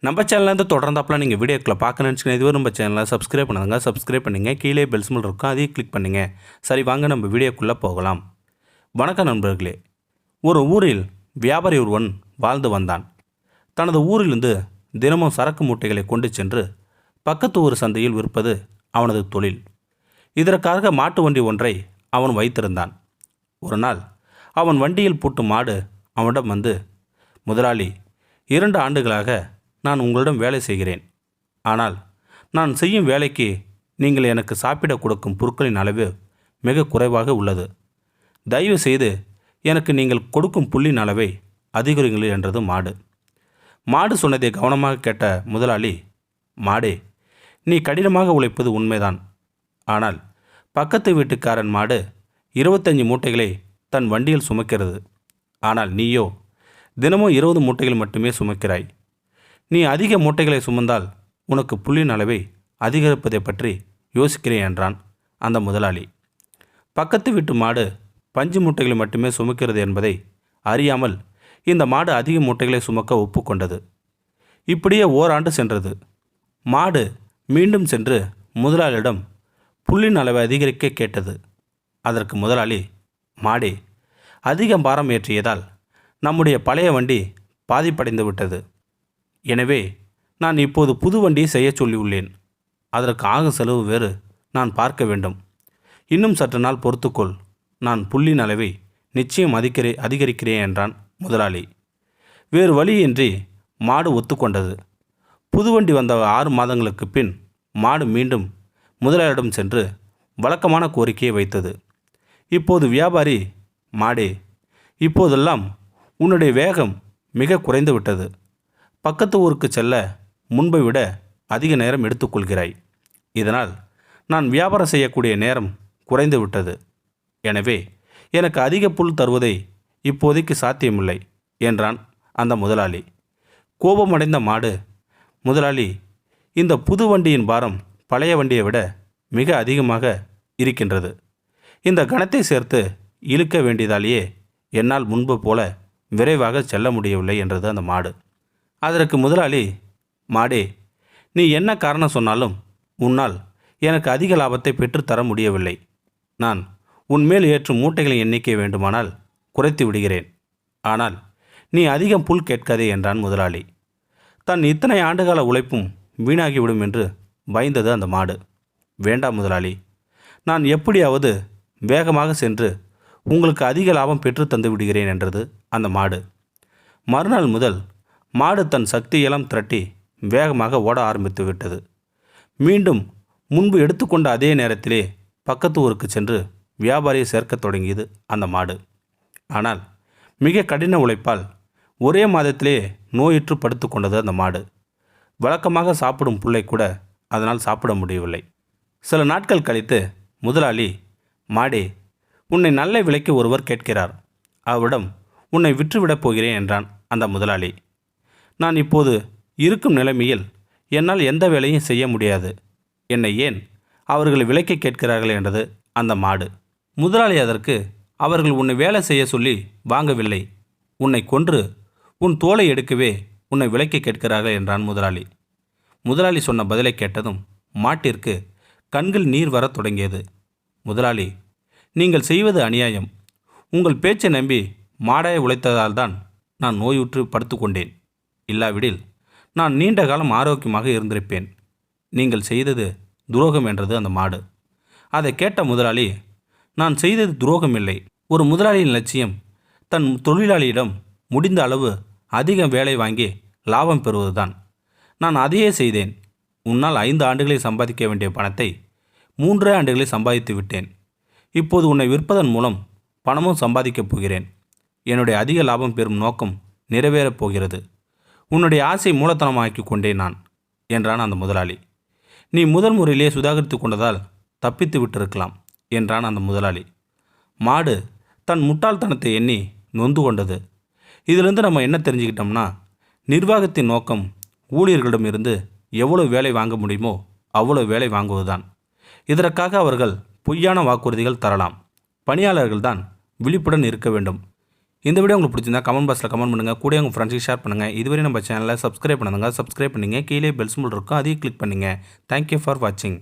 நம்ம சேனல்லேருந்து தொடர்ந்தாப்புல நீங்கள் வீடியோக்களை பார்க்கணும்னு நினச்சிங்கன்னா இதுவரை நம்ம சேனலை சப்ஸ்கிரைப் பண்ணுங்கள் கீழே பெல் சிம்பல் இருக்கும் அதையும் கிளிக் பண்ணுங்கள். சரி, வாங்க நம்ம வீடியோக்குள்ளே போகலாம். வணக்கம் நண்பர்களே. ஒரு ஊரில் வியாபாரி ஒருவன் வாழ்ந்து வந்தான். தனது ஊரிலிருந்து தினமும் சரக்கு மூட்டைகளை கொண்டு சென்று பக்கத்து ஊர் சந்தையில் விற்பது அவனது தொழில். இதற்காக மாட்டு வண்டி ஒன்றை அவன் வைத்திருந்தான். ஒரு நாள் அவன் வண்டியில் பூட்டும் மாடு அவனிடம் வந்து, முதலாளி, 2 ஆண்டுகளாக நான் உங்களிடம் வேலை செய்கிறேன். ஆனால் நான் செய்யும் வேலைக்கு நீங்கள் எனக்கு சாப்பிட கொடுக்கும் பொருட்களின் அளவு மிக குறைவாக உள்ளது. தயவு செய்து எனக்கு நீங்கள் கொடுக்கும் புல்லின் அளவை அதிகரிங்கள் என்றது மாடு. மாடு சொன்னதை கவனமாக கேட்ட முதலாளி, மாடே, நீ கடினமாக உழைப்பது உண்மைதான். ஆனால் பக்கத்து வீட்டுக்காரன் மாடு 25 மூட்டைகளை தன் வண்டியில் சுமக்கிறது. ஆனால் நீயோ தினமும் 20 மூட்டைகள் மட்டுமே சுமக்கிறாய். நீ அதிக மூட்டைகளை சுமந்தால் உனக்கு புல்லின் அளவை அதிகரிப்பதை பற்றி யோசிக்கிறேன் என்றான் அந்த முதலாளி. பக்கத்து வீட்டு மாடு பஞ்சு மூட்டைகளை மட்டுமே சுமக்கிறது என்பதை அறியாமல் இந்த மாடு அதிக மூட்டைகளை சுமக்க ஒப்புக்கொண்டது. இப்படியே ஓராண்டு சென்றது. மாடு மீண்டும் சென்று முதலாளியிடம் புல்லின் அளவை அதிகரிக்க கேட்டது. அதற்கு முதலாளி, மாடே, அதிக பாரம் ஏற்றியதால் நம்முடைய பழைய வண்டி பாதிப்படைந்து விட்டது. எனவே நான் இப்போது புது வண்டியை செய்ய சொல்லியுள்ளேன். அதற்கு ஆகும் செலவு வேறு நான் பார்க்க வேண்டும். இன்னும் சற்று நாள் பொறுத்துக்கொள். நான் புல்லின் அளவை நிச்சயம் அதிகரிக்கிறேன் என்றான் முதலாளி. வேறு வழியின்றி மாடு ஒத்துக்கொண்டது. புது வண்டி வந்த 6 மாதங்களுக்கு பின் மாடு மீண்டும் முதலாளியிடம் சென்று வழக்கமான கோரிக்கையை வைத்தது. இப்போது வியாபாரி, மாடே, இப்போதெல்லாம் உன்னுடைய வேகம் மிக குறைந்து விட்டது. பக்கத்து ஊருக்கு செல்ல முன்பை விட அதிக நேரம் எடுத்துக்கொள்கிறாய். இதனால் நான் வியாபாரம் செய்யக்கூடிய நேரம் குறைந்து விட்டது. எனவே எனக்கு அதிக புல் தருவதை இப்போதைக்கு சாத்தியமில்லை என்றான் அந்த முதலாளி. கோபமடைந்த மாடு, முதலாளி, இந்த புது வண்டியின் பாரம் பழைய வண்டியை விட மிக அதிகமாக இருக்கின்றது. இந்த கணத்தை சேர்த்து இழுக்க வேண்டியதாலேயே என்னால் முன்பு போல விரைவாக செல்ல முடியவில்லை என்றது அந்த மாடு. அதற்கு முதலாளி, மாடே, நீ என்ன காரணம் சொன்னாலும் உன்னால் எனக்கு அதிக லாபத்தை பெற்றுத்தர முடியவில்லை. நான் உன்மேல் ஏற்றும் மூட்டைகளின் எண்ணிக்கை வேண்டுமானால் குறைத்து விடுகிறேன். ஆனால் நீ அதிகம் புல் கேட்காதே என்றான் முதலாளி. தன் இத்தனை ஆண்டுகால உழைப்பும் வீணாகிவிடும் என்று பயந்தது அந்த மாடு. வேண்டாம் முதலாளி, நான் எப்படியாவது வேகமாக சென்று உங்களுக்கு அதிக லாபம் பெற்று தந்து விடுகிறேன் என்றது அந்த மாடு. மறுநாள் முதல் மாடு தன் சக்தியெல்லாம் திரட்டி வேகமாக ஓட ஆரம்பித்து விட்டது. மீண்டும் முன்பு எடுத்துக்கொண்ட அதே நேரத்திலே பக்கத்து ஊருக்கு சென்று வியாபாரியை சேர்க்கத் தொடங்கியது அந்த மாடு. ஆனால் மிக கடின உழைப்பால் ஒரே மாதத்திலே நோயுற்று படுத்து கொண்டது அந்த மாடு. வழக்கமாக சாப்பிடும் புல்லை கூட அதனால் சாப்பிட முடியவில்லை. சில நாட்கள் கழித்து முதலாளி, மாடே, உன்னை நல்ல விலைக்கு ஒருவர் கேட்கிறார். அவரிடம் உன்னை விற்றுவிடப் போகிறேன் என்றான் அந்த முதலாளி. நான் இப்போது இருக்கும் நிலைமையில் என்னால் எந்த வேலையும் செய்ய முடியாது. என்னை ஏன் அவர்கள் விலைக்கு கேட்கிறார்கள் என்றது அந்த மாடு. முதலாளி அதற்கு, அவர்கள் உன்னை வேலை செய்ய சொல்லி வாங்கவில்லை. உன்னை கொன்று உன் தோலை எடுக்கவே உன்னை விலைக்கு கேட்கிறார்கள் என்றான் முதலாளி. முதலாளி சொன்ன பதிலை கேட்டதும் மாட்டிற்கு கண்கள் நீர் வரத் தொடங்கியது. முதலாளி, நீங்கள் செய்வது அநியாயம். உங்கள் பேச்சை நம்பி மாடாய் உழைத்ததால் தான் நான் நோயுற்று படுத்து கொண்டேன். இல்லாவிடில் நான் நீண்ட காலம் ஆரோக்கியமாக இருந்திருப்பேன். நீங்கள் செய்தது துரோகம் என்றது அந்த மாடு. அதை கேட்ட முதலாளி, நான் செய்தது துரோகம் இல்லை. ஒரு முதலாளியின் லட்சியம் தன் தொழிலாளியிடம் முடிந்த அளவு அதிக வேலை வாங்கி லாபம் பெறுவதுதான். நான் அதையே செய்தேன். உன்னால் 5 ஆண்டுகளில் சம்பாதிக்க வேண்டிய பணத்தை 3 ஆண்டுகளில் சம்பாதித்து விட்டேன். இப்போது உன்னை விற்பதன் மூலம் பணமும் சம்பாதிக்கப் போகிறேன். என்னுடைய அதிக லாபம் பெறும் நோக்கம் நிறைவேறப் போகிறது. உன்னுடைய ஆசை மூலத்தனமாக்கி கொண்டேன் நான் என்றான் அந்த முதலாளி. நீ முதல் முறையிலே சுதாகரித்து கொண்டதால் தப்பித்து விட்டிருக்கலாம் என்றான் அந்த முதலாளி. மாடு தன் முட்டாள்தனத்தை எண்ணி நொந்து கொண்டது. இதிலிருந்து நம்ம என்ன தெரிஞ்சுக்கிட்டோம்னா, நிர்வாகத்தின் நோக்கம் ஊழியர்களிடமிருந்து எவ்வளவு வேலை வாங்க முடியுமோ அவ்வளவு வேலை வாங்குவதுதான். இதற்காக அவர்கள் பொய்யான வாக்குறுதிகள் தரலாம். பணியாளர்கள்தான் விழிப்புடன் இருக்க வேண்டும். இந்த வீடியோ உங்களுக்கு பிடிச்சிருந்தா கமெண்ட் பாக்ஸில் கமெண்ட் பண்ணுங்கள், கூட உங்கள் ஃப்ரெண்ட்ஸுக்கு ஷேர் பண்ணுங்கள். இதுவரை நம்ம சேனலை சப்ஸ்கிரைப் பண்ணுங்க, சப்ஸ்கிரைப் பண்ணிங்க, கீழே பெல் சிம்பல் இருக்கும், அதையும் கிளிக் பண்ணுங்கள். தேங்க்யூ ஃபார் வாட்சிங்.